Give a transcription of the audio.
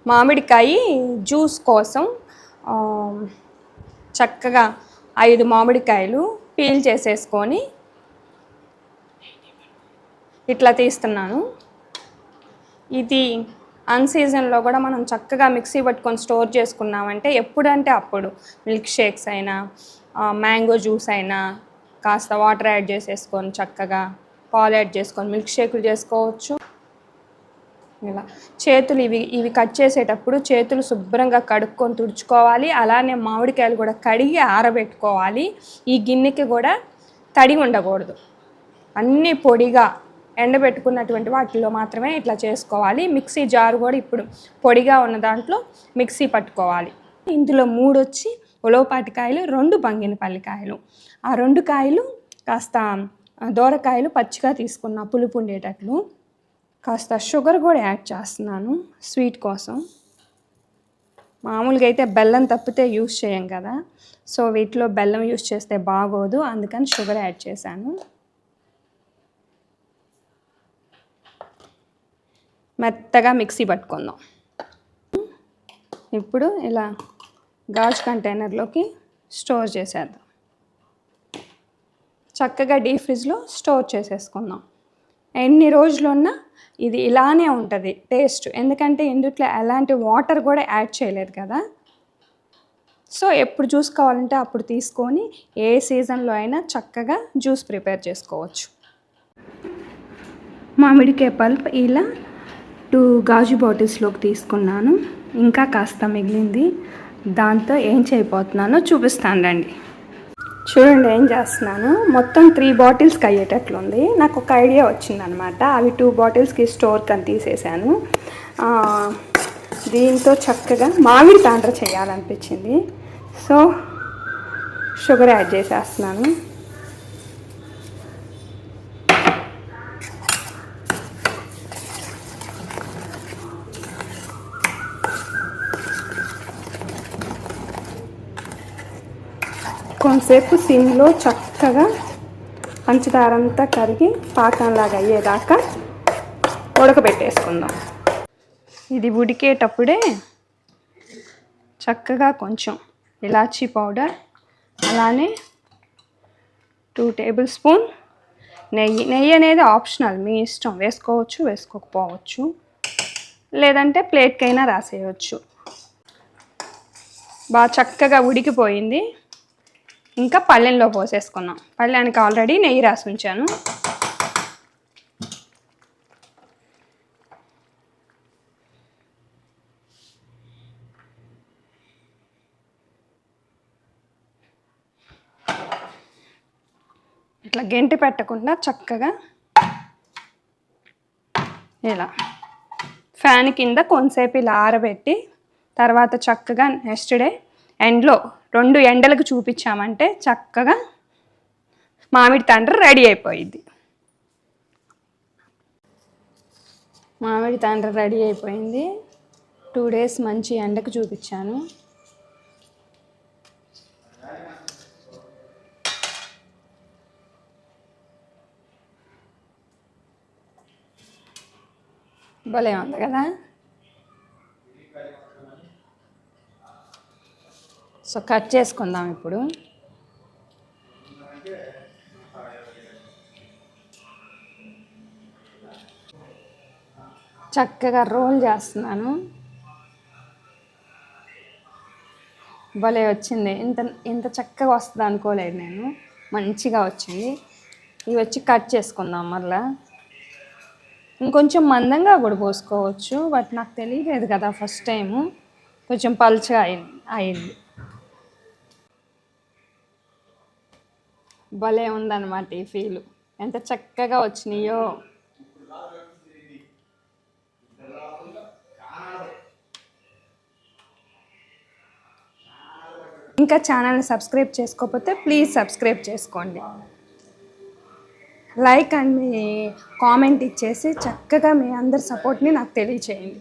మామిడికాయ జ్యూస్ కోసం చక్కగా 5 మామిడికాయలు పీల్ చేసేసుకొని ఇట్లా తీస్తున్నాను. ఇది అన్సీజన్లో కూడా మనం చక్కగా మిక్సీ పట్టుకొని స్టోర్ చేసుకున్నామంటే ఎప్పుడంటే అప్పుడు మిల్క్ షేక్స్ అయినా మ్యాంగో జ్యూస్ అయినా కాస్త వాటర్ యాడ్ చేసేసుకొని చక్కగా పాలు యాడ్ చేసుకొని మిల్క్ షేకులు చేసుకోవచ్చు. ఇలా చేతులు ఇవి కట్ చేసేటప్పుడు చేతులు శుభ్రంగా కడుక్కొని తుడుచుకోవాలి. అలానే మామిడికాయలు కూడా కడిగి ఆరబెట్టుకోవాలి. ఈ గిన్నెకి కూడా తడి ఉండకూడదు. అన్నీ పొడిగా ఎండబెట్టుకున్నటువంటి వాటిల్లో మాత్రమే ఇట్లా చేసుకోవాలి. మిక్సీ జారు కూడా ఇప్పుడు పొడిగా ఉన్న దాంట్లో మిక్సీ పట్టుకోవాలి. ఇందులో 3 వచ్చి ఉలవపాటికాయలు, 2 బంగినపల్లికాయలు. ఆ 2 కాయలు కాస్త దోరకాయలు పచ్చిగా తీసుకున్న పులుపు ఉండేటట్లు. కాస్త షుగర్ కూడా యాడ్ చేస్తున్నాను స్వీట్ కోసం. మామూలుగా అయితే బెల్లం తప్పితే యూస్ చేయం కదా, సో వీటిలో బెల్లం యూస్ చేస్తే బాగోదు, అందుకని షుగర్ యాడ్ చేశాను. మెత్తగా మిక్సీ పట్టుకుందాం. ఇప్పుడు ఇలా గాజు కంటైనర్లోకి స్టోర్ చేసేద్దాం. చక్కగా డీప్ ఫ్రిడ్జ్లో స్టోర్ చేసేసుకుందాం. ఎన్ని రోజులున్నా ఇది ఇలానే ఉంటుంది టేస్ట్, ఎందుకంటే ఇందులో ఎలాంటి వాటర్ కూడా యాడ్ చేయలేదు కదా. సో ఎప్పుడు జ్యూస్ కావాలంటే అప్పుడు తీసుకొని ఏ సీజన్లో అయినా చక్కగా జ్యూస్ ప్రిపేర్ చేసుకోవచ్చు. మామిడికాయ పల్ప్ ఇలా 2 గాజు బాటిల్స్లోకి తీసుకున్నాను. ఇంకా కాస్త మిగిలింది, దాంతో ఏం చేయబోతున్నానో చూపిస్తాను రండి. చూడండి ఏం చేస్తున్నాను. మొత్తం 3 బాటిల్స్కి అయ్యేటట్లుంది. నాకు ఒక ఐడియా వచ్చిందనమాట. అవి 2 బాటిల్స్కి స్టోర్కి అని తీసేసాను. దీంతో చక్కగా మామిడి తాండ్ర చేయాలనిపించింది, సో షుగర్ యాడ్ చేసేస్తున్నాను. కొంతసేపు సిమ్లో చక్కగా పంచదార అంతా కరిగి పాకంలాగా అయ్యేదాకా ఉడకబెట్టేసుకుందాం. ఇది ఉడికేటప్పుడే చక్కగా కొంచెం ఇలాచీ పౌడర్, అలానే 2 టేబుల్ స్పూన్ నెయ్యి. నెయ్యి అనేది ఆప్షనల్, మీ ఇష్టం, వేసుకోవచ్చు వేసుకోకపోవచ్చు, లేదంటే ప్లేట్కైనా రాసేయచ్చు. బాగా చక్కగా ఉడికిపోయింది. ఇంకా పళ్ళెంలో పోసేసుకున్నాం. పళ్ళెనికి ఆల్రెడీ నెయ్యి రాసి ఉంచాను. ఇట్లా గెంటి పెట్టకుండా చక్కగా ఇలా ఫ్యాన్ కింద కొంతసేపు ఇలా ఆరబెట్టి తర్వాత చక్కగా నెక్స్ట్ డే ఎండ్లో 2 ఎండలకు చూపించామంటే చక్కగా మామిడి తాండ్ర రెడీ అయిపోయింది. మామిడి తాండ్ర రెడీ అయిపోయింది. 2 డేస్ మంచి ఎండకు చూపించాను. భలే ఉంది కదా. సో కట్ చేసుకుందాం ఇప్పుడు. చక్కగా రోల్ చేస్తున్నాను. భలే వచ్చింది. ఇంత చక్కగా వస్తుంది అనుకోలేదు నేను. మంచిగా వచ్చింది. ఇవి వచ్చి కట్ చేసుకుందాం. మళ్ళా ఇంకొంచెం మందంగా కూడా పోసుకోవచ్చు, బట్ నాకు తెలియలేదు కదా ఫస్ట్ టైము, కొంచెం పల్చగా అయింది. భలే ఉందన్నమాట ఈ ఫీలు. ఎంత చక్కగా వచ్చినాయో. ఇంకా ఛానల్ని సబ్స్క్రైబ్ చేసుకోకపోతే ప్లీజ్ సబ్స్క్రైబ్ చేసుకోండి. లైక్ అండ్ మీ కామెంట్ ఇచ్చేసి చక్కగా మీ అందరి సపోర్ట్ని నాకు తెలియచేయండి.